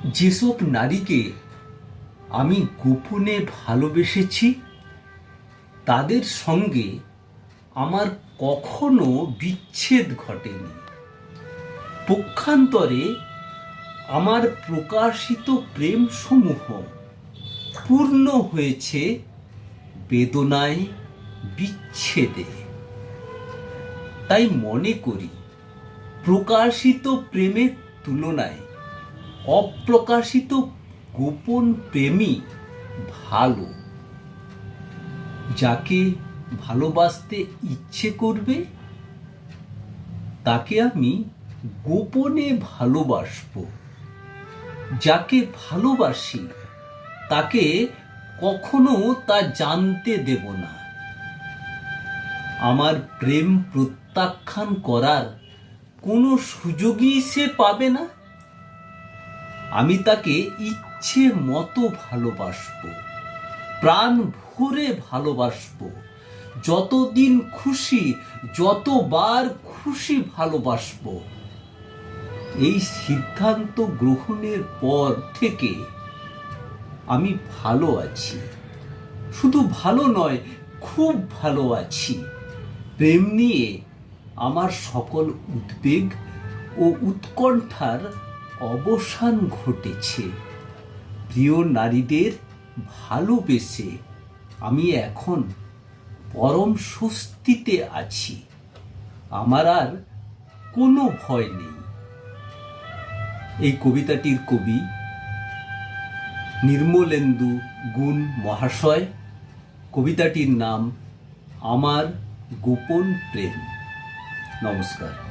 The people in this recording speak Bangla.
যেসব নারীকে আমি গোপনে ভালোবেসেছি তাদের সঙ্গে আমার কখনো বিচ্ছেদ ঘটেনি। পক্ষান্তরে আমার প্রকাশিত প্রেমসমূহ পূর্ণ হয়েছে বেদনায়, বিচ্ছেদে। তাই মনে করি প্রকাশিত প্রেমের তুলনায় অপ্রকাশিত গোপন প্রেমই ভালো। যাকে ভালোবাসতে ইচ্ছে করবে তাকে আমি গোপনে ভালোবাসবো। যাকে ভালোবাসি তাকে কখনো তা জানতে দেব না। আমার প্রেম প্রত্যাখ্যান করার কোনো সুযোগই সে পাবে না। আমি তাকে ইচ্ছে মতো ভালোবাসবো, প্রাণ ভরে ভালোবাসবো, যতদিন খুশি, যতবার খুশি ভালোবাসবো। এই সিদ্ধান্ত গ্রহণের পর থেকে আমি ভালো আছি। শুধু ভালো নয়, খুব ভালো আছি। প্রেম নিয়ে আমার সকল উদ্বেগ ও উৎকণ্ঠার অবসান ঘটেছে। প্রিয় নারীদের ভালোবেসে আমি এখন পরম স্বস্তিতে আছি। আমার আর কোনো ভয় নেই। এই কবিতাটির কবি নির্মলেন্দু গুণ মহাশয়। কবিতাটির নাম আমার গোপন প্রেম। নমস্কার।